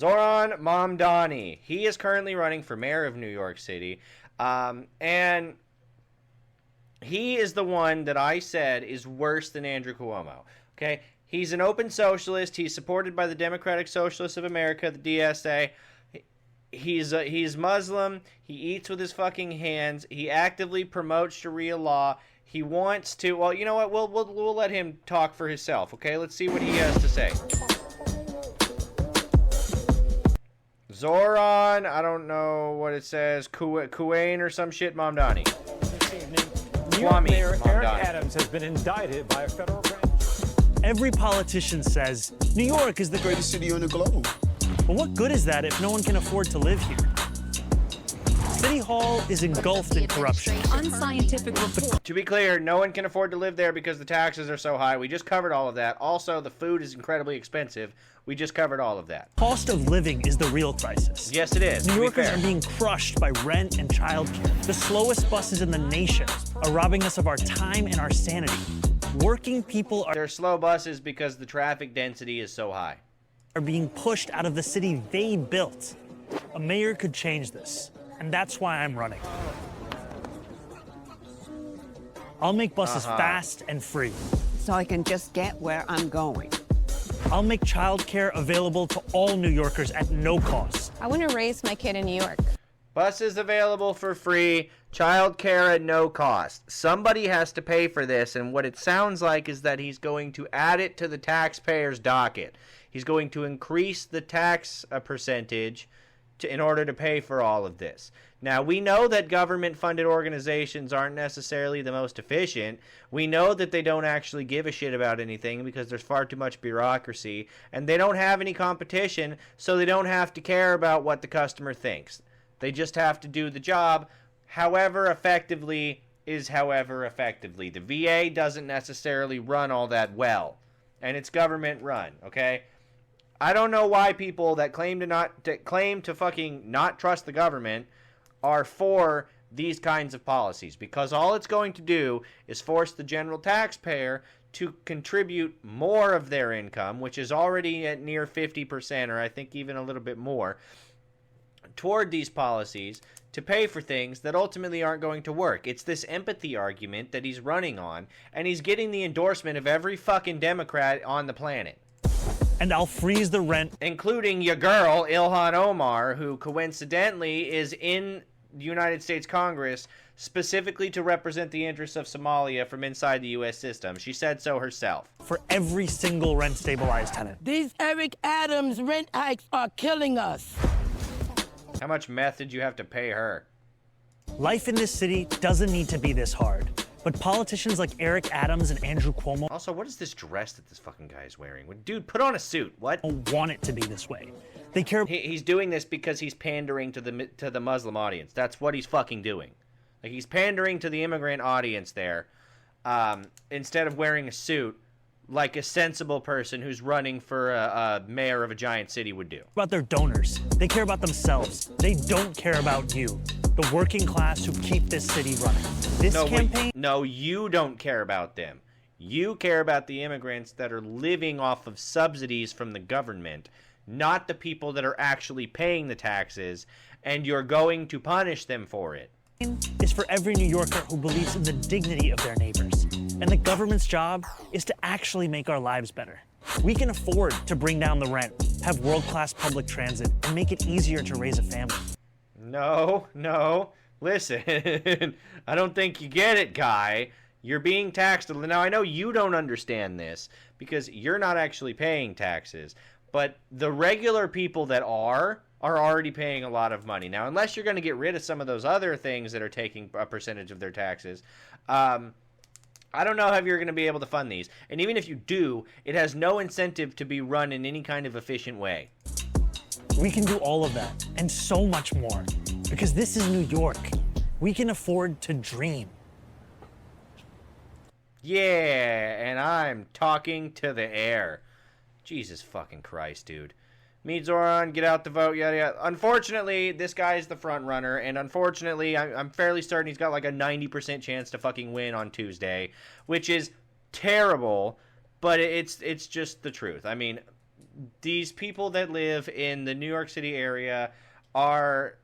Zohran Mamdani. He is currently running for mayor of New York City. And he is the one that I said is worse than Andrew Cuomo. Okay? He's an open socialist. He's supported by the Democratic Socialists of America, the DSA. He's Muslim. He eats with his fucking hands. He actively promotes Sharia law. He wants to... Well, you know what? We'll let him talk for himself, okay? Let's see what he has to say. Zohran, I don't know what it says, Kuwain or some shit, Mamdani. This evening, New York Mayor Eric Adams has been indicted by a federal grand jury. Every politician says New York is the greatest city on the globe. But what good is that if no one can afford to live here? City Hall is engulfed in corruption. Unscientific report. To be clear, no one can afford to live there because the taxes are so high. We just covered all of that. Also, the food is incredibly expensive. We just covered all of that. Cost of living is the real crisis. Yes, it is. New Yorkers are being crushed by rent and childcare. The slowest buses in the nation are robbing us of our time and our sanity. Working people They're slow buses because the traffic density is so high. Are being pushed out of the city they built. A mayor could change this, and that's why I'm running. I'll make buses fast and free. So I can just get where I'm going. I'll make childcare available to all New Yorkers at no cost. I want to raise my kid in New York. Buses available for free, childcare at no cost. Somebody has to pay for this, and what it sounds like is that he's going to add it to the taxpayer's docket. He's going to increase the tax percentage in order to pay for all of this. Now, we know that government-funded organizations aren't necessarily the most efficient. We know that they don't actually give a shit about anything because there's far too much bureaucracy, and they don't have any competition, so they don't have to care about what the customer thinks. They just have to do the job however effectively is however effectively. The VA doesn't necessarily run all that well, and it's government run, okay? I don't know why people that claim to fucking not trust the government are for these kinds of policies, because all it's going to do is force the general taxpayer to contribute more of their income, which is already at near 50%, or I think even a little bit more, toward these policies to pay for things that ultimately aren't going to work. It's this empathy argument that he's running on, and he's getting the endorsement of every fucking Democrat on the planet. And I'll freeze the rent. Including your girl, Ilhan Omar, who coincidentally is in the United States Congress specifically to represent the interests of Somalia from inside the U.S. system. She said so herself. For every single rent-stabilized tenant. These Eric Adams rent hikes are killing us. How much meth did you have to pay her? Life in this city doesn't need to be this hard. But politicians like Eric Adams and Andrew Cuomo... Also, what is this dress that this fucking guy is wearing? Dude, put on a suit. What? ...want it to be this way. They care... He's doing this because he's pandering to the Muslim audience. That's what he's fucking doing. Like, he's pandering to the immigrant audience there, instead of wearing a suit like a sensible person who's running for a mayor of a giant city would do. About their donors. They care about themselves. They don't care about you, the working class who keep this city running. This campaign... No, you don't care about them. You care about the immigrants that are living off of subsidies from the government, not the people that are actually paying the taxes, and you're going to punish them for it. Is for every New Yorker who believes in the dignity of their neighbors. And the government's job is to actually make our lives better. We can afford to bring down the rent, have world-class public transit, and make it easier to raise a family. No. Listen, I don't think you get it, guy. You're being taxed. Now, I know you don't understand this because you're not actually paying taxes, but the regular people that are already paying a lot of money. Now, unless you're going to get rid of some of those other things that are taking a percentage of their taxes, I don't know how you're going to be able to fund these. And even if you do, it has no incentive to be run in any kind of efficient way. We can do all of that and so much more because this is New York. We can afford to dream. Yeah, and I'm talking to the air. Jesus fucking Christ, dude. Meet Zohran, get out the vote, yada yada. Unfortunately, this guy is the front runner, and unfortunately, I'm fairly certain he's got like a 90% chance to fucking win on Tuesday, which is terrible, but it's just the truth. I mean, these people that live in the New York City area are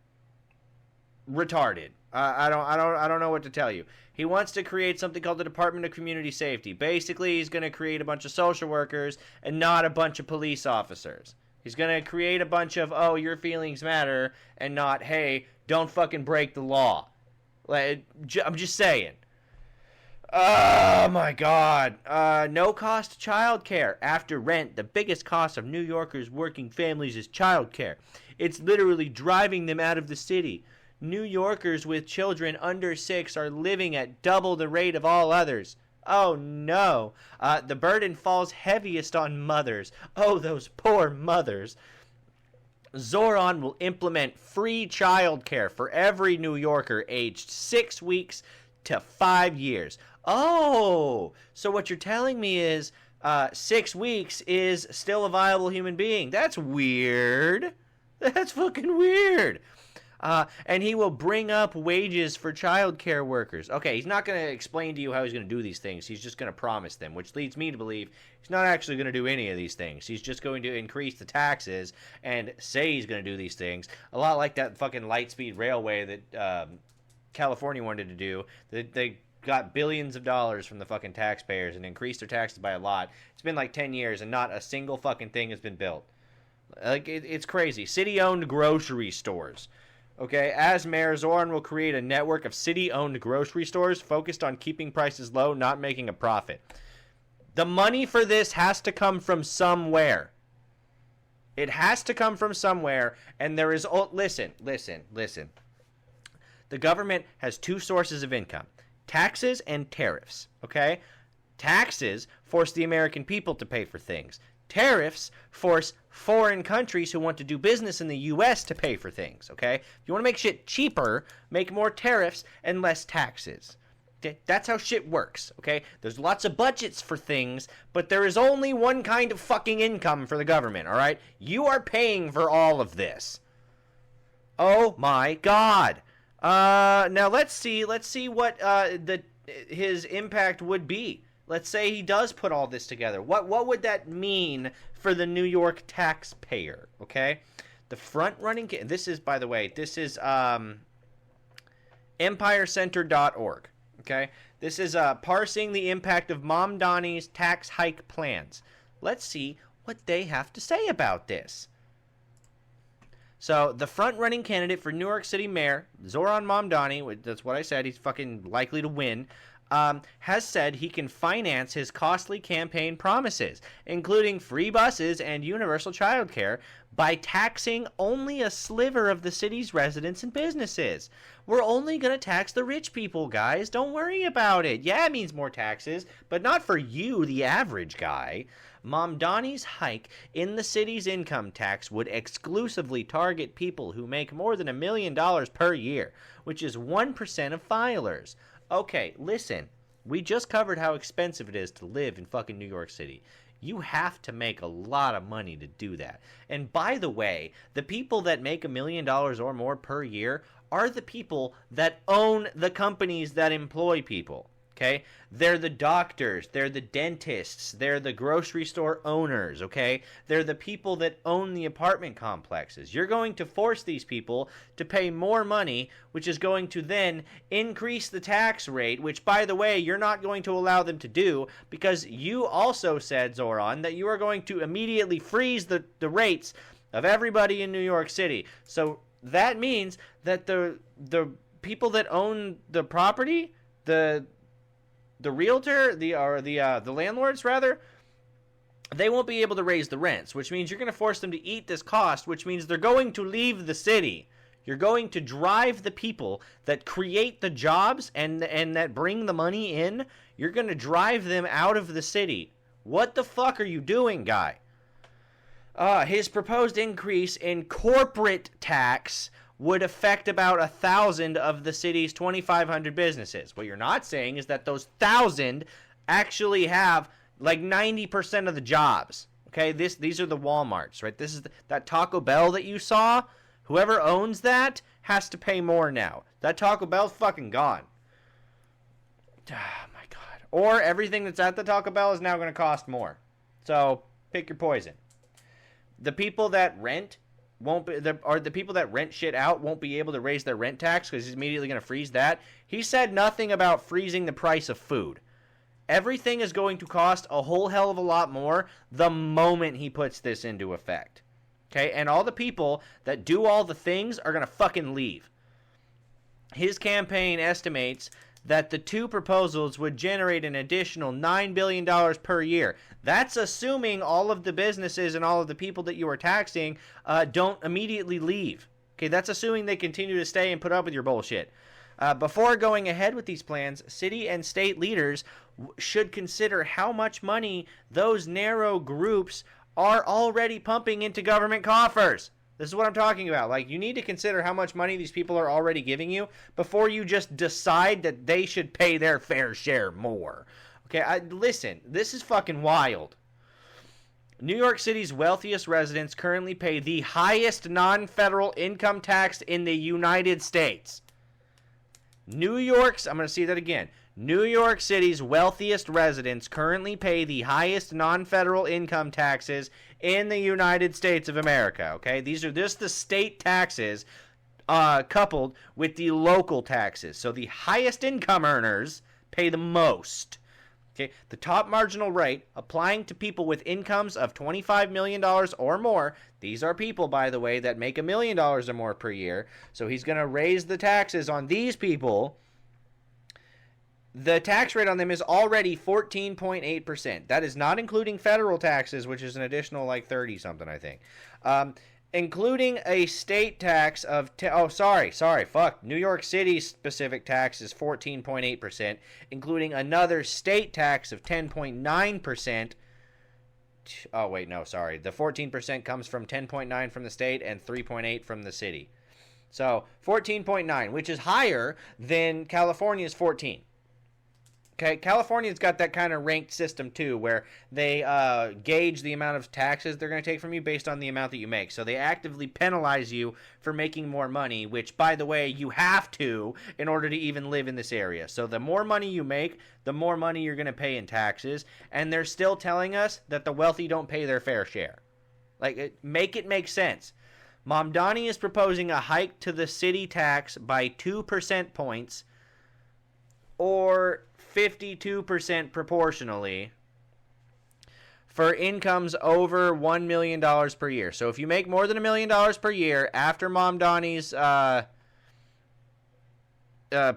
retarded. I don't know what to tell you. He wants to create something called the Department of Community Safety. Basically, he's going to create a bunch of social workers and not a bunch of police officers. He's going to create a bunch of, oh, your feelings matter, and not, hey, don't fucking break the law. Like, I'm just saying. Oh, my God. No-cost childcare. After rent, the biggest cost of New Yorkers' working families is childcare. It's literally driving them out of the city. New Yorkers with children under 6 are living at double the rate of all others. Oh, no. The burden falls heaviest on mothers. Oh, those poor mothers. Zohran will implement free childcare for every New Yorker aged 6 weeks to 5 years. Oh, so what you're telling me is 6 weeks is still a viable human being. That's weird. That's fucking weird. And he will bring up wages for childcare workers. Okay, he's not going to explain to you how he's going to do these things. He's just going to promise them, which leads me to believe he's not actually going to do any of these things. He's just going to increase the taxes and say he's going to do these things. A lot like that fucking light-speed railway that California wanted to do. They got billions of dollars from the fucking taxpayers and increased their taxes by a lot. It's been like 10 years and not a single fucking thing has been built. Like, it's crazy. City-owned grocery stores. Okay, as mayor, Zohran will create a network of city-owned grocery stores focused on keeping prices low, not making a profit. The money for this has to come from somewhere. It has to come from somewhere, and there is... Oh, listen. The government has 2 sources of income. Taxes and tariffs, okay? Taxes force the American people to pay for things. Tariffs force foreign countries who want to do business in the U.S. to pay for things, okay? If you want to make shit cheaper, make more tariffs and less taxes. Okay? That's how shit works, okay? There's lots of budgets for things, but there is only one kind of fucking income for the government, all right? You are paying for all of this. Oh my God. Now let's see what his impact would be. Let's say he does put all this together. What would that mean for the New York taxpayer? Okay, the front-running. This is, by the way, EmpireCenter.org. Okay, this is parsing the impact of Mamdani's tax hike plans. Let's see what they have to say about this. So, the front-running candidate for New York City mayor, Zohran Mamdani, that's what I said, he's fucking likely to win, has said he can finance his costly campaign promises, including free buses and universal childcare, by taxing only a sliver of the city's residents and businesses. We're only going to tax the rich people, guys. Don't worry about it. Yeah, it means more taxes, but not for you, the average guy. Mamdani's hike in the city's income tax would exclusively target people who make more than $1 million per year, which is 1% of filers. Okay, listen, we just covered how expensive it is to live in fucking New York City. You have to make a lot of money to do that. And by the way, the people that make $1 million or more per year are the people that own the companies that employ people. Okay? They're the doctors, they're the dentists, they're the grocery store owners, okay? They're the people that own the apartment complexes. You're going to force these people to pay more money, which is going to then increase the tax rate, which, by the way, you're not going to allow them to do because you also said, Zohran, that you are going to immediately freeze the rates of everybody in New York City. So that means that the people that own the property, the realtor, the landlords rather, they won't be able to raise the rents, which means you're going to force them to eat this cost, which means they're going to leave the city. You're going to drive the people that create the jobs and that bring the money in, you're going to drive them out of the city. What the fuck are you doing, guy? His proposed increase in corporate tax would affect about 1,000 of the city's 2,500 businesses. What you're not saying is that those 1,000 actually have like 90% of the jobs. Okay, these are the Walmarts, right? This is that Taco Bell that you saw. Whoever owns that has to pay more now. That Taco Bell's fucking gone. Oh my God. Or everything that's at the Taco Bell is now going to cost more. So pick your poison. The people that rent won't be, the people that rent shit out won't be able to raise their rent tax because he's immediately going to freeze that. He said nothing about freezing the price of food. Everything is going to cost a whole hell of a lot more the moment he puts this into effect. Okay, and all the people that do all the things are going to fucking leave. His campaign estimates that the two proposals would generate an additional $9 billion per year. That's assuming all of the businesses and all of the people that you are taxing don't immediately leave. Okay, that's assuming they continue to stay and put up with your bullshit. Before going ahead with these plans, city and state leaders should consider how much money those narrow groups are already pumping into government coffers. This is what I'm talking about. Like, you need to consider how much money these people are already giving you before you just decide that they should pay their fair share more. Okay, listen, this is fucking wild. New York City's wealthiest residents currently pay the highest non-federal income tax in the United States. I'm going to see that again. New York City's wealthiest residents currently pay the highest non-federal income taxes in the United States of America, okay? These are just the state taxes coupled with the local taxes. So the highest income earners pay the most. Okay, the top marginal rate applying to people with incomes of $25 million or more. These are people, by the way, that make $1 million or more per year. So he's going to raise the taxes on these people. The tax rate on them is already 14.8%. That is not including federal taxes, which is an additional like 30-something, I think. Including a state tax of... New York City's specific tax is 14.8%, including another state tax of 10.9%. Oh, wait, no, sorry. The 14% comes from 10.9 from the state and 3.8 from the city. So, 14.9, which is higher than California's 14. Okay, California's got that kind of ranked system too, where they gauge the amount of taxes they're going to take from you based on the amount that you make. So they actively penalize you for making more money, which, by the way, you have to in order to even live in this area. So the more money you make, the more money you're going to pay in taxes. And they're still telling us that the wealthy don't pay their fair share. Like, make it make sense. Mamdani is proposing a hike to the city tax by 2 percent points, or 52% proportionally, for incomes over $1 million per year. So if you make more than $1 million per year after Mamdani's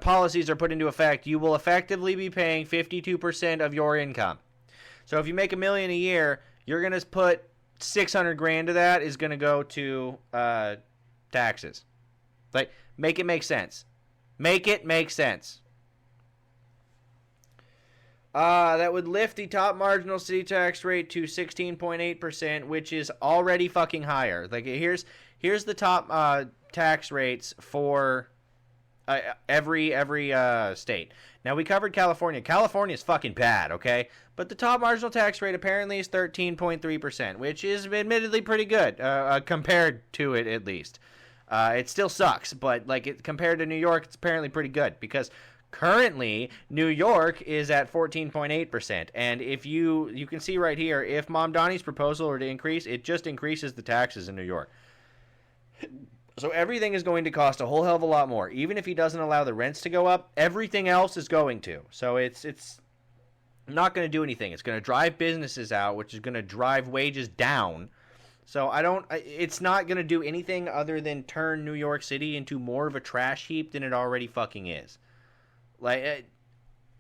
policies are put into effect, you will effectively be paying 52% of your income. So if you make $1 million a year, you're going to put $600,000 of that is going to go to taxes. Like, make it make sense. Make it make sense. That would lift the top marginal city tax rate to 16.8%, which is already fucking higher. Like, here's the top tax rates for every state. Now, we covered California. California's fucking bad, okay? But the top marginal tax rate apparently is 13.3%, which is admittedly pretty good, compared to it at least. It still sucks, but compared to New York, it's apparently pretty good, because currently, New York is at 14.8%, and if you can see right here, if Mamdani's proposal were to increase, it just increases the taxes in New York. So everything is going to cost a whole hell of a lot more. Even if he doesn't allow the rents to go up, everything else is going to. So it's not going to do anything. It's going to drive businesses out, which is going to drive wages down. So it's not going to do anything other than turn New York City into more of a trash heap than it already fucking is. Like,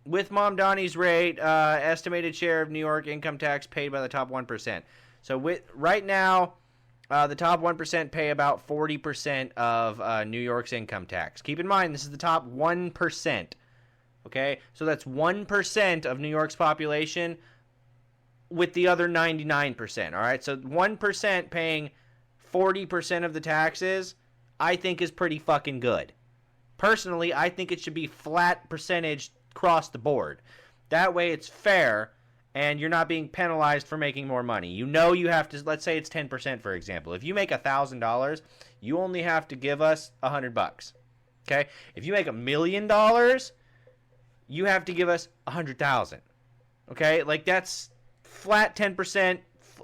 with Mamdani's rate, estimated share of New York income tax paid by the top 1%. So right now, the top 1% pay about 40% of New York's income tax. Keep in mind, this is the top 1%. Okay? So that's 1% of New York's population with the other 99%. All right? So 1% paying 40% of the taxes, I think is pretty fucking good. Personally, I think it should be flat percentage across the board. That way it's fair, and you're not being penalized for making more money. You know you have to, let's say it's 10%, for example. If you make $1,000, you only have to give us $100. Okay? If you make $1 million, you have to give us $100,000. Okay? Like, that's flat 10%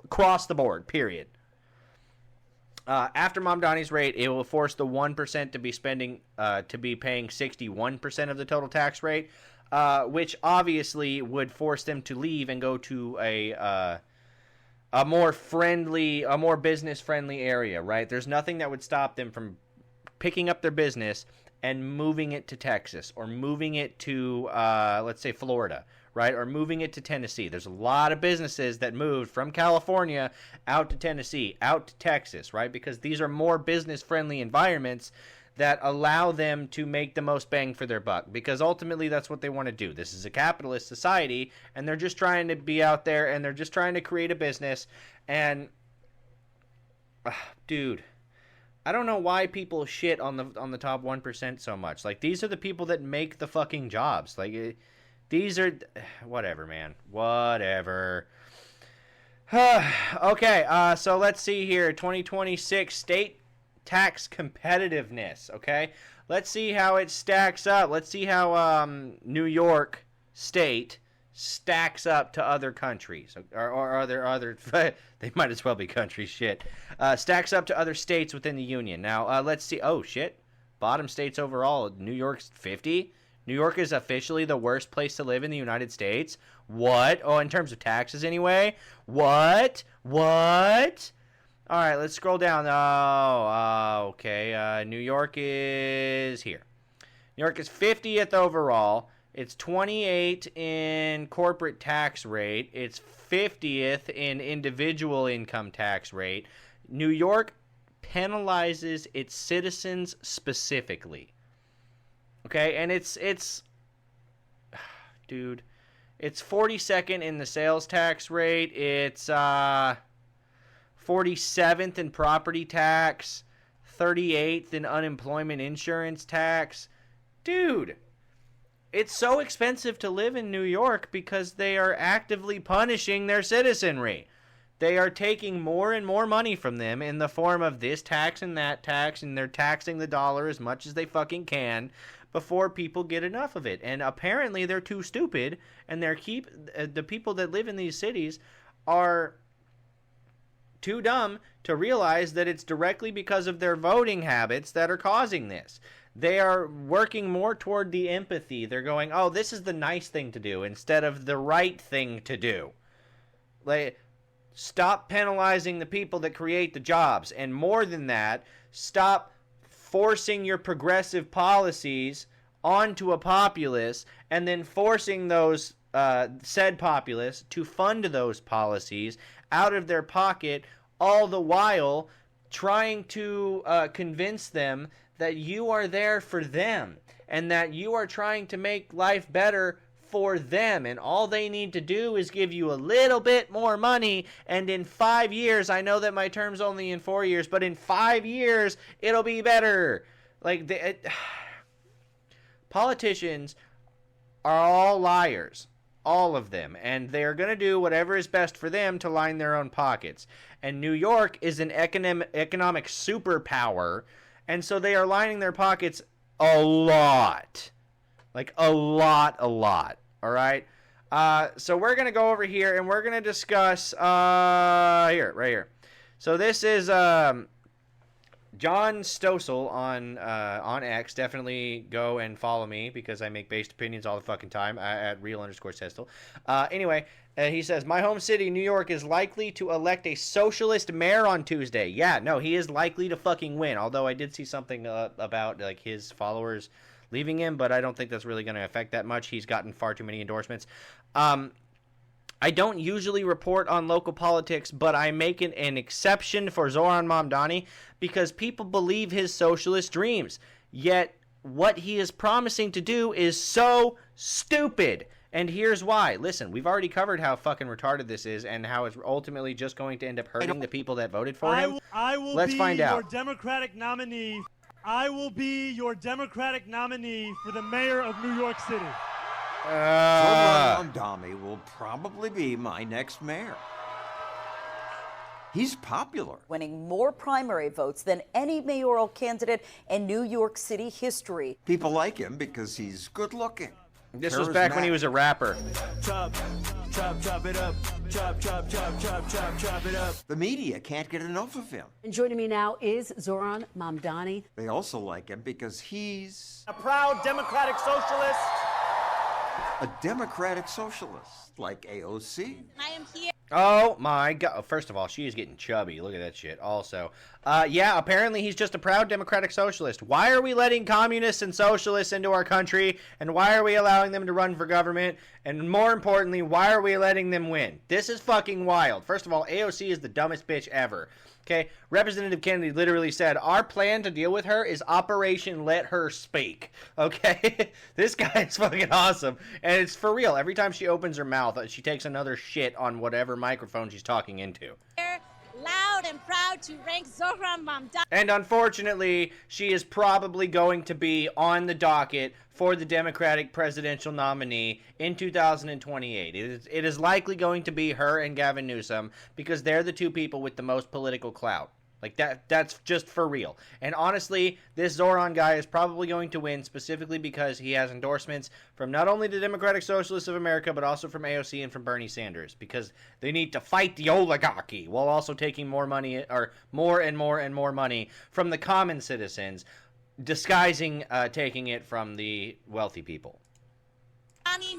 across the board, period. After Mamdani's rate, it will force the 1% to be paying 61% of the total tax rate, which obviously would force them to leave and go to a more business-friendly area, right? There's nothing that would stop them from picking up their business and moving it to Texas or moving it to, let's say, Florida, right? Or moving it to Tennessee. There's a lot of businesses that moved from California out to Tennessee, out to Texas, right? Because these are more business-friendly environments that allow them to make the most bang for their buck, because ultimately that's what they want to do. This is a capitalist society, and they're just trying to be out there, and they're just trying to create a business. And dude, I don't know why people shit on the top 1% so much. Like, these are the people that make the fucking jobs. Like, these are whatever, man. Whatever. Okay, so let's see here. 2026 state tax competitiveness, okay? Let's see how it stacks up. Let's see how New York State stacks up to other countries. Or other they might as well be countries, shit. Stacks up to other states within the union. Now, let's see. Oh, shit. Bottom states overall. New York's 50. New York is officially the worst place to live in the United States. What? Oh, in terms of taxes anyway? What? All right, let's scroll down. Oh, okay. New York is here. New York is 50th overall. It's 28th in corporate tax rate. It's 50th in individual income tax rate. New York penalizes its citizens specifically. Okay, and it's dude, it's 42nd in the sales tax rate. It's 47th in property tax, 38th in unemployment insurance tax. Dude, it's so expensive to live in New York because they are actively punishing their citizenry. They are taking more and more money from them in the form of this tax and that tax, and they're taxing the dollar as much as they fucking can before people get enough of it. And apparently they're too stupid, and the people that live in these cities are too dumb to realize that it's directly because of their voting habits that are causing this. They are working more toward the empathy. They're going, oh, this is the nice thing to do instead of the right thing to do. Like, stop penalizing the people that create the jobs. And more than that, stop forcing your progressive policies onto a populace and then forcing those said populace to fund those policies out of their pocket, all the while trying to convince them that you are there for them and that you are trying to make life better for them, and all they need to do is give you a little bit more money, and in 5 years, I know that my term's only in 4 years, but in 5 years, it'll be better. Like, politicians are all liars. All of them. And they're going to do whatever is best for them to line their own pockets. And New York is an economic superpower, and so they are lining their pockets a lot. Like, a lot. All right? So we're going to go over here, and we're going to discuss, right here. So this is John Stossel on X. Definitely go and follow me because I make based opinions all the fucking time at real_Testel. Anyway, he says, my home city, New York, is likely to elect a socialist mayor on Tuesday. Yeah, no, he is likely to fucking win. Although I did see something about like his followers leaving him, but I don't think that's really going to affect that much. He's gotten far too many endorsements. I don't usually report on local politics, but I make an exception for Zohran Mamdani because people believe his socialist dreams. Yet, what he is promising to do is so stupid. And here's why. Listen, we've already covered how fucking retarded this is and how it's ultimately just going to end up hurting the people that voted for him. Let's find out. Your Democratic nominee. I will be your Democratic nominee for the mayor of New York City. Zohran Mamdani will probably be my next mayor. He's popular. Winning more primary votes than any mayoral candidate in New York City history. People like him because he's good looking. This was back when he was a rapper. Chop, chop it up. Chop, chop, chop, chop, chop, chop it up. The media can't get enough of him. And joining me now is Zohran Mamdani. They also like him because he's A proud democratic socialist. a democratic socialist, like AOC. I am here. Oh my god. First of all, she is getting chubby. Look at that shit. Also, yeah, apparently he's just a proud democratic socialist. Why are we letting communists and socialists into our country? And why are we allowing them to run for government? And more importantly, why are we letting them win? This is fucking wild. First of all, AOC is the dumbest bitch ever. Okay, Representative Kennedy literally said, our plan to deal with her is Operation Let Her Speak. Okay, this guy is fucking awesome. And it's for real. Every time she opens her mouth, she takes another shit on whatever microphone she's talking into. Loud and proud to rank Zohran Mamdani. And unfortunately, she is probably going to be on the docket for the Democratic presidential nominee in 2028. It is likely going to be her and Gavin Newsom because they're the two people with the most political clout. Like, that's just for real. And honestly, this Zohran guy is probably going to win specifically because he has endorsements from not only the Democratic Socialists of America, but also from AOC and from Bernie Sanders, because they need to fight the oligarchy while also taking more money, or more and more and more money from the common citizens, disguising taking it from the wealthy people.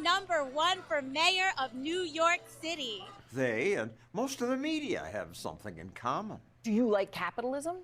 Number one for mayor of New York City. They and most of the media have something in common. Do you like capitalism?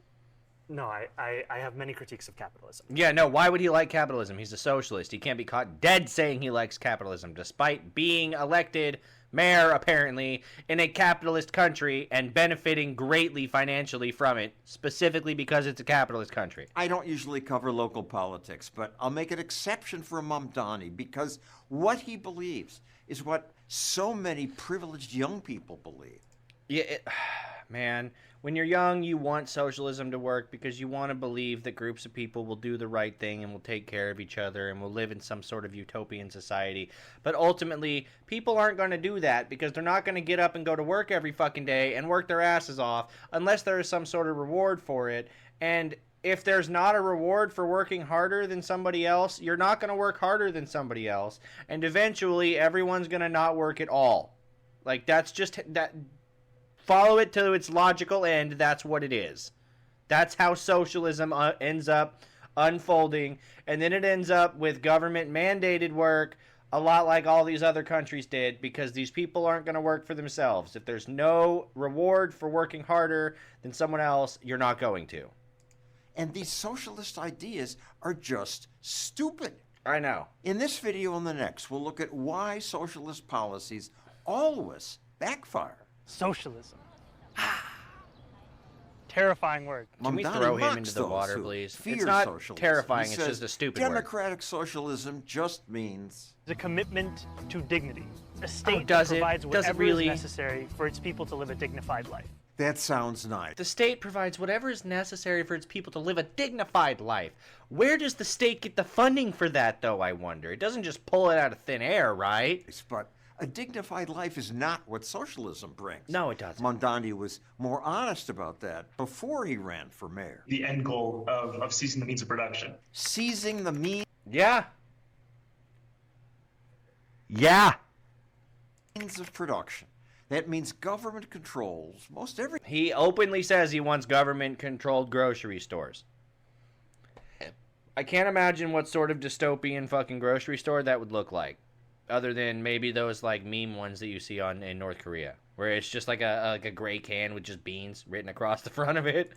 No, I have many critiques of capitalism. Yeah, no, why would he like capitalism? He's a socialist. He can't be caught dead saying he likes capitalism, despite being elected mayor, apparently, in a capitalist country and benefiting greatly financially from it, specifically because it's a capitalist country. I don't usually cover local politics, but I'll make an exception for Mamdani because what he believes is what so many privileged young people believe. Yeah, man, when you're young, you want socialism to work because you want to believe that groups of people will do the right thing and will take care of each other and will live in some sort of utopian society. But ultimately, people aren't going to do that because they're not going to get up and go to work every fucking day and work their asses off unless there is some sort of reward for it. And if there's not a reward for working harder than somebody else, you're not going to work harder than somebody else. And eventually, everyone's going to not work at all. Like, that's just that. Follow it to its logical end. That's what it is. That's how socialism ends up unfolding. And then it ends up with government-mandated work, a lot like all these other countries did, because these people aren't going to work for themselves. If there's no reward for working harder than someone else, you're not going to. And these socialist ideas are just stupid. I know. In this video and the next, we'll look at why socialist policies always backfire. Socialism. Terrifying word. Can we Mamdani throw him mocks into the those water, who please? fear It's not socialism. terrifying, He it's says just a stupid word. Democratic socialism just means It's a commitment to dignity. A state does that it? provides Does it whatever really? is necessary for its people to live a dignified life. that sounds nice. The state provides whatever is necessary for its people to live a dignified life. Where does the state get the funding for that, though, I wonder? It doesn't just pull it out of thin air, right? But a dignified life is not what socialism brings. No, it doesn't. Mamdani was more honest about that before he ran for mayor. The end goal of seizing the means of production. Seizing the means Yeah. Yeah. of production. That means government controls most everything. He openly says he wants government-controlled grocery stores. I can't imagine what sort of dystopian fucking grocery store that would look like, other than maybe those like meme ones that you see in North Korea, where it's just like a gray can with just beans written across the front of it.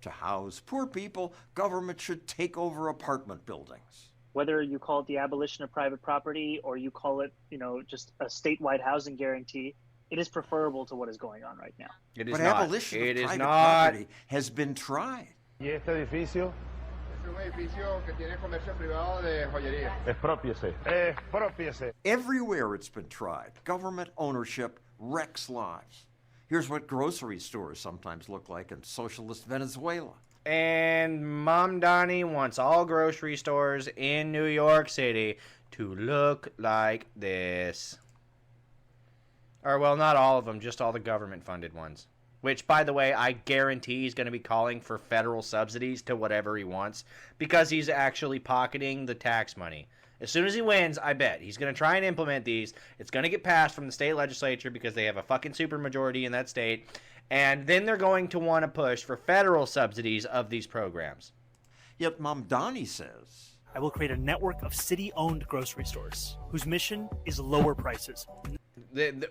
To house poor people, government should take over apartment buildings. Whether you call it the abolition of private property or you call it, just a statewide housing guarantee, it is preferable to what is going on right now. It is But not. abolition It of is private not. property has been tried. Y este edificio es un edificio que tiene comercio privado de joyería. expropiese. Expropiese. Everywhere it's been tried, government ownership wrecks lives. Here's what grocery stores sometimes look like in socialist Venezuela. And Mamdani wants all grocery stores in New York City to look like this. Or, well, not all of them, just all the government-funded ones. which, by the way, I guarantee he's going to be calling for federal subsidies to whatever he wants because he's actually pocketing the tax money. As soon as he wins, I bet he's going to try and implement these. It's going to get passed from the state legislature because they have a fucking supermajority in that state. And then they're going to want to push for federal subsidies of these programs. Yet Mamdani says, I will create a network of city-owned grocery stores whose mission is lower prices.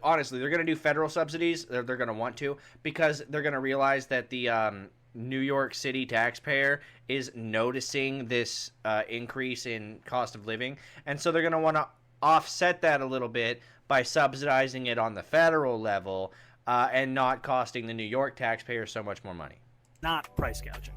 Honestly, they're going to do federal subsidies. They're going to want to because they're going to realize that the New York City taxpayer is noticing this increase in cost of living. And so they're going to want to offset that a little bit by subsidizing it on the federal level and not costing the New York taxpayer so much more money. Not price gouging.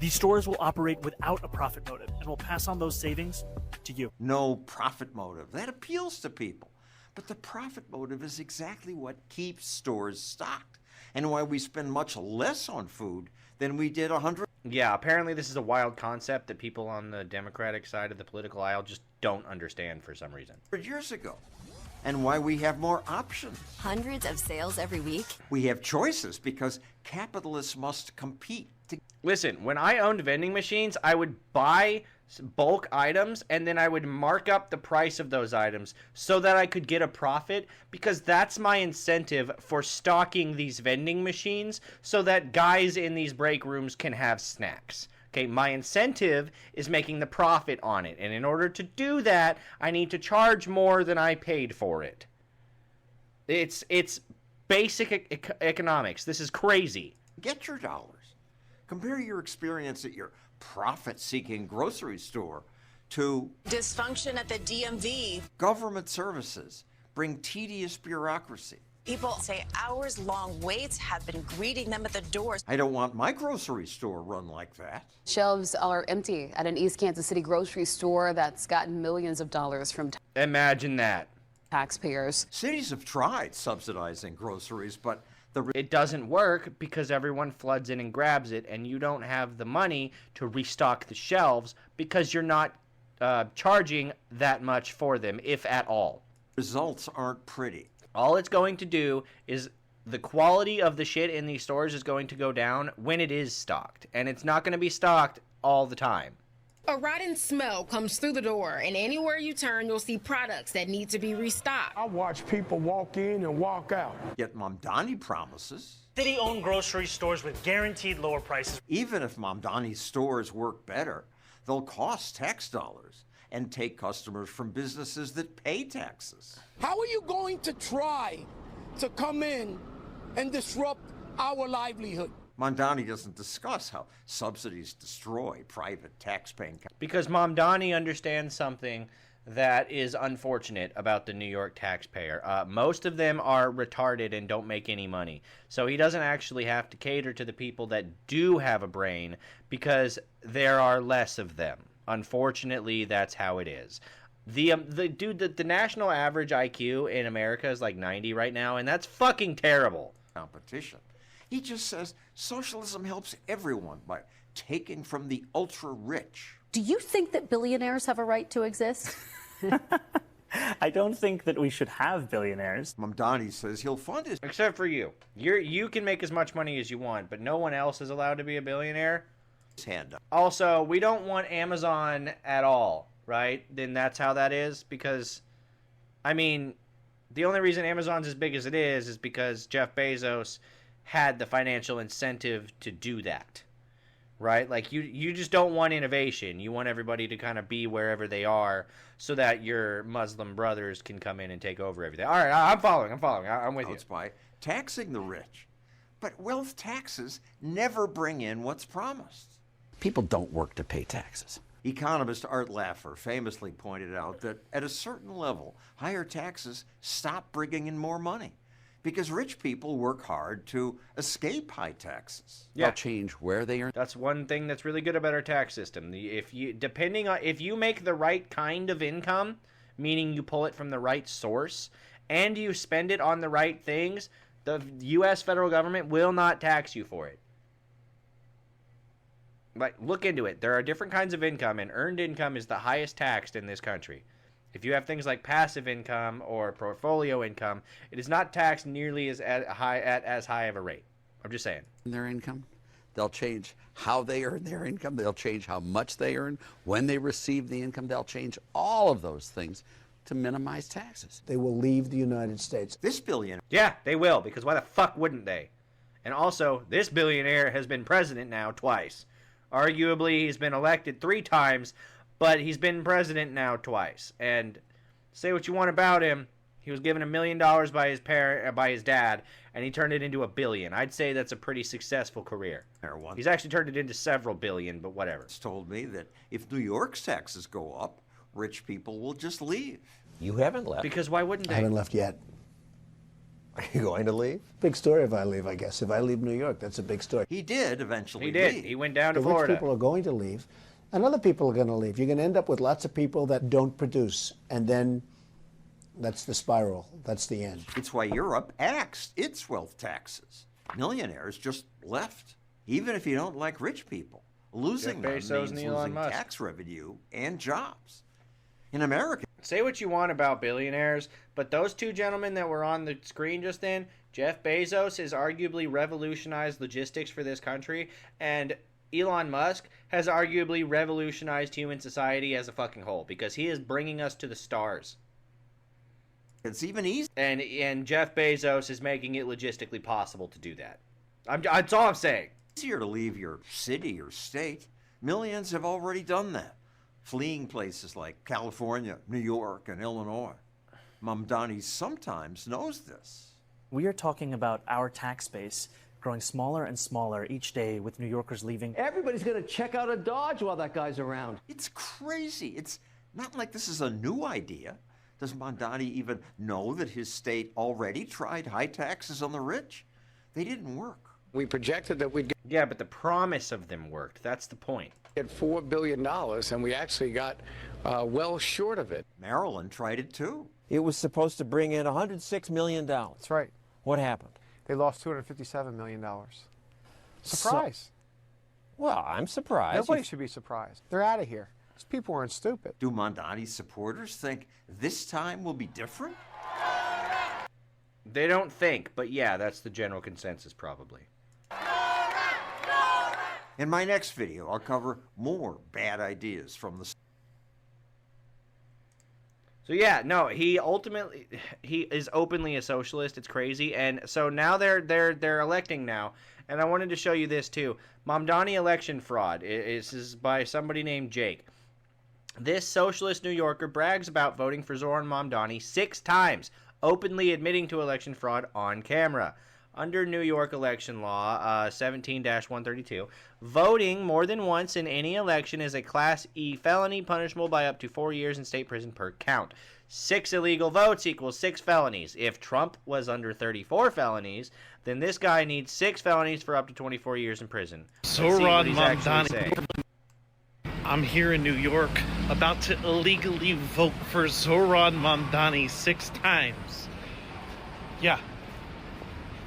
These stores will operate without a profit motive and will pass on those savings to you. No profit motive. That appeals to people. But the profit motive is exactly what keeps stores stocked and why we spend much less on food than we did 100. Yeah, apparently this is a wild concept that people on the Democratic side of the political aisle just don't understand for some reason. Years ago. And why we have more options. Hundreds of sales every week. We have choices because capitalists must compete. Listen, when I owned vending machines, I would buy bulk items and then I would mark up the price of those items so that I could get a profit, because that's my incentive for stocking these vending machines so that guys in these break rooms can have snacks. Okay, my incentive is making the profit on it, and in order to do that, I need to charge more than I paid for it. It's basic economics. This is crazy. Get your dollars. Compare your experience at your profit-seeking grocery store to dysfunction at the DMV. Government services bring tedious bureaucracy. People say hours-long waits have been greeting them at the doors. I don't want my grocery store run like that. Shelves are empty at an East Kansas City grocery store that's gotten millions of dollars from Imagine that. Taxpayers. Cities have tried subsidizing groceries, but it doesn't work because everyone floods in and grabs it, and you don't have the money to restock the shelves because you're not charging that much for them, if at all. Results aren't pretty. All it's going to do is the quality of the shit in these stores is going to go down when it is stocked, and it's not going to be stocked all the time. A rotten smell comes through the door, and anywhere you turn, you'll see products that need to be restocked. I watch people walk in and walk out. Yet Mamdani promises city-owned grocery stores with guaranteed lower prices. Even if Mamdani's stores work better, they'll cost tax dollars and take customers from businesses that pay taxes. How are you going to try to come in and disrupt our livelihood? Mamdani doesn't discuss how subsidies destroy private tax-paying companies. Because Mamdani understands something that is unfortunate about the New York taxpayer. Most of them are retarded and don't make any money. So he doesn't actually have to cater to the people that do have a brain because there are less of them. Unfortunately, that's how it is. The national average IQ in America is like 90 right now, and that's fucking terrible. Competition. He just says socialism helps everyone by taking from the ultra-rich. Do you think that billionaires have a right to exist? I don't think that we should have billionaires. Mamdani says he'll fund it. Except for you. You can make as much money as you want, but no one else is allowed to be a billionaire. Hand up. Also, we don't want Amazon at all, right? Then that's how that is, because, I mean, the only reason Amazon's as big as it is because Jeff Bezos had the financial incentive to do that, right? Like, you just don't want innovation. You want everybody to kind of be wherever they are so that your Muslim brothers can come in and take over everything. All right, I'm following. I'm with you. It's by taxing the rich. But wealth taxes never bring in what's promised. People don't work to pay taxes. Economist Art Laffer famously pointed out that at a certain level, higher taxes stop bringing in more money because rich people work hard to escape high taxes. Yeah. They'll change where they earn. That's one thing that's really good about our tax system. If you make the right kind of income, meaning you pull it from the right source, and you spend it on the right things, the U.S. federal government will not tax you for it. Like, look into it. There are different kinds of income, and earned income is the highest taxed in this country. If you have things like passive income or portfolio income, it is not taxed nearly as high of a rate. I'm just saying. Their income. They'll change how they earn their income. They'll change how much they earn, when they receive the income. They'll change all of those things to minimize taxes. They will leave the United States. This billionaire. Yeah, they will, because why the fuck wouldn't they? And also, this billionaire has been president now twice. Arguably, he's been elected 3 times, but he's been president now twice. And say what you want about him, he was given $1 million by his dad, and he turned it into $1 billion. I'd say that's a pretty successful career. He's actually turned it into several billion, but whatever. It's told me that if New York's taxes go up, rich people will just leave. You haven't left. Because why wouldn't they? I haven't left yet. Are you going to leave? Big story if I leave, I guess. If I leave New York, that's a big story. He did eventually leave. He went down to the Florida. Rich people are going to leave, and other people are going to leave. You're going to end up with lots of people that don't produce, and then that's the spiral. That's the end. It's why Europe axed its wealth taxes. Millionaires just left, even if you don't like rich people. Losing them means losing tax revenue and jobs. In America, say what you want about billionaires, but those 2 gentlemen that were on the screen just then, Jeff Bezos has arguably revolutionized logistics for this country, and Elon Musk has arguably revolutionized human society as a fucking whole, because he is bringing us to the stars. It's even easy. And Jeff Bezos is making it logistically possible to do that. That's all I'm saying. Easier to leave your city or state. Millions have already done that, fleeing places like California, New York, and Illinois. Mamdani sometimes knows this. We are talking about our tax base growing smaller and smaller each day, with New Yorkers leaving. Everybody's going to check out a Dodge while that guy's around. It's crazy. It's not like this is a new idea. Does Mamdani even know that his state already tried high taxes on the rich? They didn't work. We projected that we'd Yeah, but the promise of them worked. That's the point. get $4 billion, and we actually got well short of it. Maryland tried it too. It was supposed to bring in $106 million. That's right. What happened? They lost $257 million. Surprise. Well, I'm surprised. Nobody should be surprised. They're out of here. These people weren't stupid. Do Mamdani's supporters think this time will be different? They don't think, but yeah, that's the general consensus probably. In my next video, I'll cover more bad ideas from the... So yeah, no, he is openly a socialist. It's crazy. And so now they're electing now. And I wanted to show you this too. Mamdani election fraud. This is by somebody named Jake. This socialist New Yorker brags about voting for Zohran Mamdani 6 times, openly admitting to election fraud on camera. Under New York election law 17-132, voting more than once in any election is a Class E felony punishable by up to 4 years in state prison per count. 6 illegal votes equals 6 felonies. If Trump was under 34 felonies, then this guy needs 6 felonies for up to 24 years in prison. Zohran Mamdani. I'm here in New York, about to illegally vote for Zohran Mamdani 6 times. Yeah.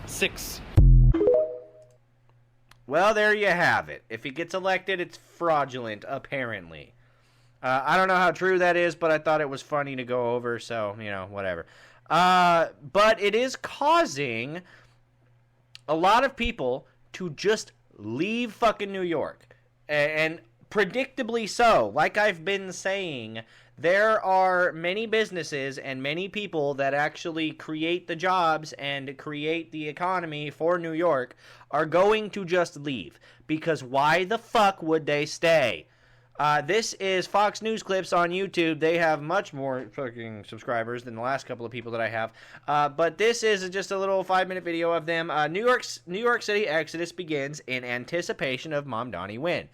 6. Well, there you have it. If he gets elected, it's fraudulent, apparently. I don't know how true that is, but I thought it was funny to go over, so, you know, whatever. But it is causing a lot of people to just leave fucking New York. And predictably so. Like I've been saying, there are many businesses and many people that actually create the jobs and create the economy for New York are going to just leave. Because why the fuck would they stay? This is Fox News clips on YouTube. They have much more fucking subscribers than the last couple of people that I have. But this is just a little 5-minute video of them. New York City exodus begins in anticipation of Mamdani win.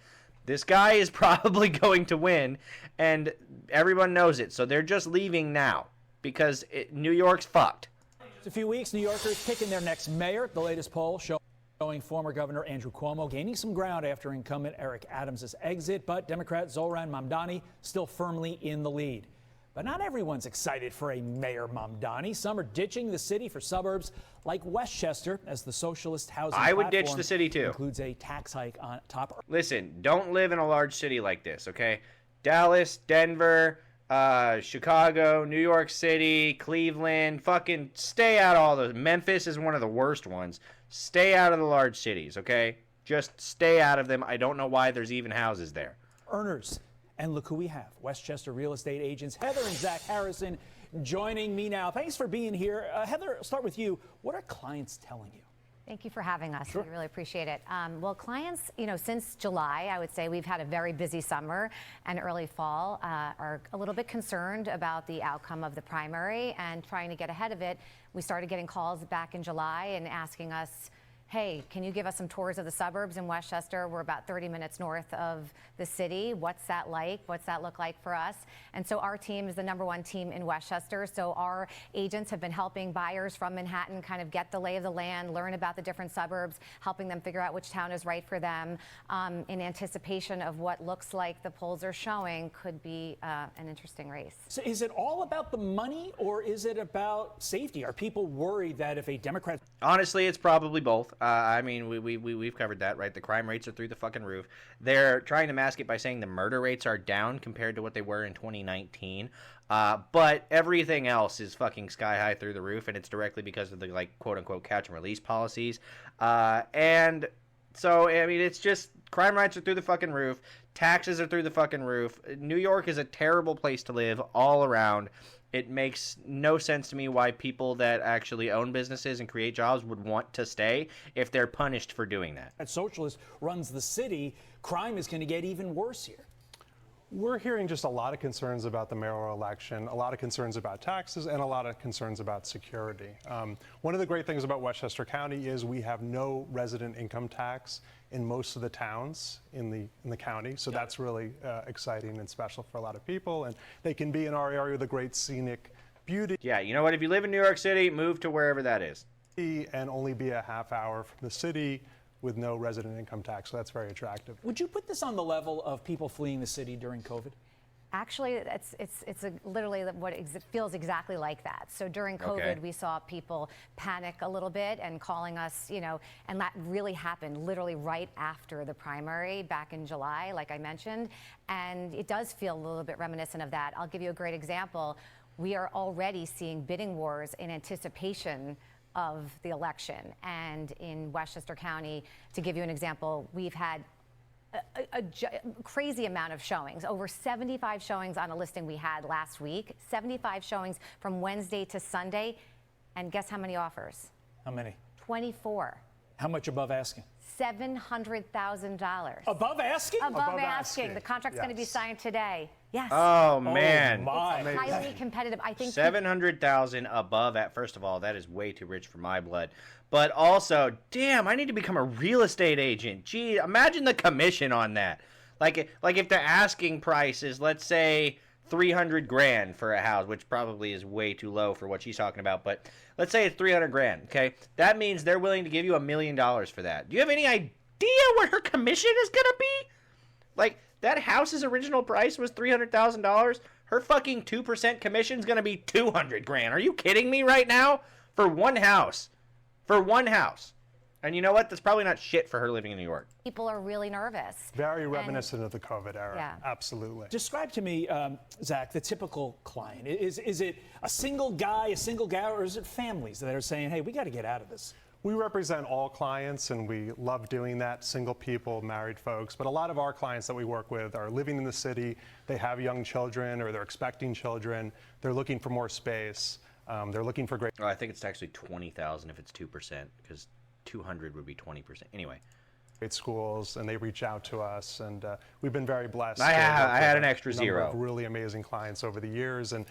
This guy is probably going to win, and everyone knows it. So they're just leaving now because New York's fucked. It's a few weeks, New Yorkers picking their next mayor. The latest poll showing former Governor Andrew Cuomo gaining some ground after incumbent Eric Adams' exit, but Democrat Zohran Mamdani still firmly in the lead. But not everyone's excited for a Mayor Mamdani. Some are ditching the city for suburbs like Westchester, as the socialist housing I would ditch platform the city too. Includes a tax hike on top. Listen, don't live in a large city like this, okay? Dallas, Denver, Chicago, New York City, Cleveland, fucking stay out of all those. Memphis is one of the worst ones. stay out of the large cities, okay? Just stay out of them. I don't know why there's even houses there. Earners. And look who we have. Westchester real estate agents Heather and Zach Harrison joining me now. Thanks for being here. Heather, I'll start with you. What are clients telling you? Thank you for having us. Sure. We really appreciate it. Well, clients, since July, I would say we've had a very busy summer and early fall, are a little bit concerned about the outcome of the primary and trying to get ahead of it. We started getting calls back in July and asking us, hey, can you give us some tours of the suburbs in Westchester? We're about 30 minutes north of the city. What's that like? What's that look like for us? And so our team is the #1 team in Westchester. So our agents have been helping buyers from Manhattan kind of get the lay of the land, learn about the different suburbs, helping them figure out which town is right for them in anticipation of what looks like the polls are showing could be an interesting race. So is it all about the money or is it about safety? Are people worried that if a Democrat... Honestly, it's probably both. I mean, we've covered that, right? The crime rates are through the fucking roof. They're trying to mask it by saying the murder rates are down compared to what they were in 2019. But everything else is fucking sky high through the roof, and it's directly because of the, like, quote-unquote catch and release policies. And so, I mean, it's just crime rates are through the fucking roof. Taxes are through the fucking roof. New York is a terrible place to live all around. It makes no sense to me why people that actually own businesses and create jobs would want to stay if they're punished for doing that. As Socialist runs the city, crime is going to get even worse here. We're hearing just a lot of concerns about the mayoral election, a lot of concerns about taxes, and a lot of concerns about security. One of the great things about Westchester County is we have no resident income tax in most of the towns in the county, so that's really exciting and special for a lot of people, and they can be in our area with a great scenic beauty. Yeah, you know what? If you live in New York City, move to wherever that is. And only be a half hour from the city with no resident income tax, so that's very attractive. Would you put this on the level of people fleeing the city during COVID? Actually, it's literally what it feels exactly like that. So during COVID, we saw people panic a little bit and calling us, and that really happened literally right after the primary back in July, like I mentioned. And it does feel a little bit reminiscent of that. I'll give you a great example. We are already seeing bidding wars in anticipation of the election. And in Westchester County, to give you an example, we've had a crazy amount of showings, over 75 showings on a listing we had last week, 75 showings from Wednesday to Sunday. And guess how many offers? How many? 24. How much above asking? $700,000. Above asking? Above asking. The contract's going to be signed today. Yes. Oh, man. It's highly competitive. I think $700,000 above at, first of all, that is way too rich for my blood. But also, damn, I need to become a real estate agent. Gee, imagine the commission on that. Like if the asking price is, let's say, $300,000 for a house, which probably is way too low for what she's talking about, but let's say it's $300,000, okay? That means they're willing to give you $1 million for that. Do you have any idea what her commission is gonna be? Like, that house's original price was $300,000. Her fucking 2% commission is gonna be $200,000. Are you kidding me right now? For one house. For one house. And you know what? That's probably not shit for her living in New York. people are really nervous. Very reminiscent of the COVID era. Yeah. Absolutely. Describe to me, Zach, the typical client. Is it a single guy, a single gal, or is it families that are saying, hey, we got to get out of this? We represent all clients, and we love doing that, single people, married folks. But a lot of our clients that we work with are living in the city. They have young children, or they're expecting children. They're looking for more space. They're looking for great... Oh, I think it's actually 20,000 if it's 2%, because 200 would be 20%. Anyway. Great schools, and they reach out to us, and we've been very blessed. I had an extra number zero. Of really amazing clients over the years, and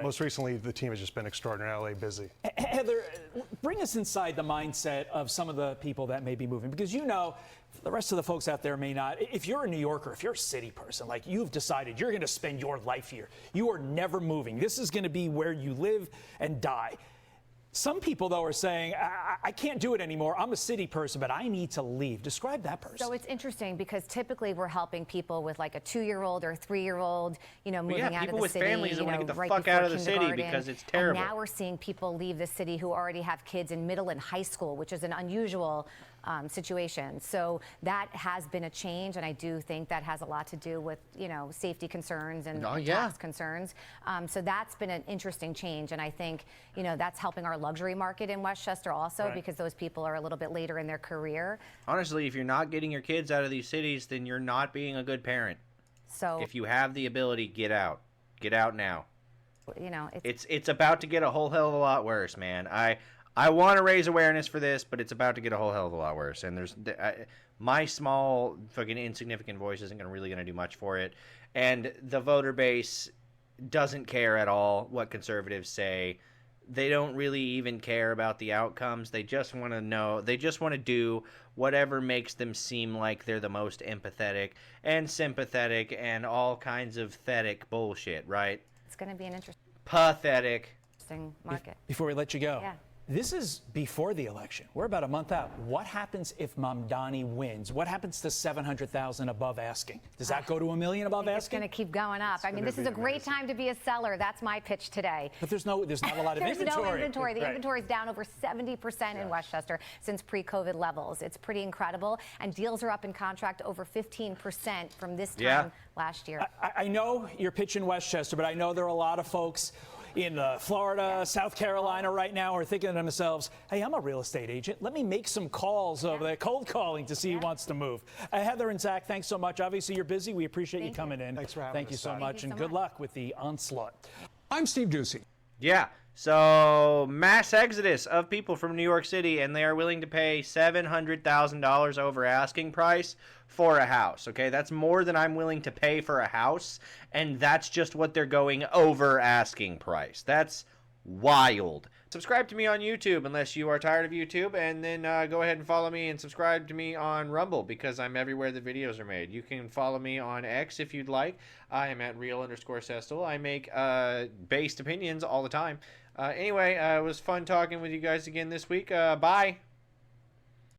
most recently, the team has just been extraordinarily busy. Heather, bring us inside the mindset of some of the people that may be moving, because you know, the rest of the folks out there may not. If you're a New Yorker, if you're a city person, like you've decided you're going to spend your life here, you are never moving. This is going to be where you live and die. Some people, though, are saying, I can't do it anymore. I'm a city person, but I need to leave. Describe that person. So it's interesting because typically we're helping people with like a 2-year-old or a 3-year-old, you know, moving out of the city. People with families that want to get the right fuck out of the city kindergarten. because it's terrible. And now we're seeing people leave the city who already have kids in middle and high school, which is an unusual situation. So that has been a change, and I do think that has a lot to do with, safety concerns and tax concerns. So that's been an interesting change, and I think, that's helping our luxury market in Westchester also, because those people are a little bit later in their career. Honestly, if you're not getting your kids out of these cities, then you're not being a good parent. So if you have the ability, get out. Get out now. It's about to get a whole hell of a lot worse, man. I want to raise awareness for this, but it's about to get a whole hell of a lot worse. And my small fucking insignificant voice isn't really going to do much for it. And the voter base doesn't care at all what conservatives say. They don't really even care about the outcomes. They just want to know. They just want to do whatever makes them seem like they're the most empathetic and sympathetic and all kinds of pathetic bullshit, right? It's going to be an pathetic market. Before we let you go. Yeah. This is before the election. We're about a month out. What happens if Mamdani wins? What happens to $700,000 above asking? Does that go to $1 million above asking? It's going to keep going up. I mean, this is a great time to be a seller. That's my pitch today. But there's not a lot of there's inventory. No inventory. The inventory is down over 70% in Westchester since pre-COVID levels. It's pretty incredible. And deals are up in contract over 15% from this time last year. I know you're pitching Westchester, but I know there are a lot of folks in Florida, South Carolina right now are thinking to themselves, hey, I'm a real estate agent. Let me make some calls over there, cold calling to see who wants to move. Heather and Zach, thanks so much. Obviously, you're busy. We appreciate you coming in. Thanks for having us. Thank you so much, and good luck with the onslaught. I'm Steve Ducey. Yeah. So, mass exodus of people from New York City, and they are willing to pay $700,000 over asking price for a house. Okay, that's more than I'm willing to pay for a house, and that's just what they're going over asking price. That's wild. Subscribe to me on YouTube unless you are tired of YouTube, and then go ahead and follow me and subscribe to me on Rumble because I'm everywhere the videos are made. You can follow me on X if you'd like. I am at real_Sestel. I make based opinions all the time. Anyway, it was fun talking with you guys again this week. Bye.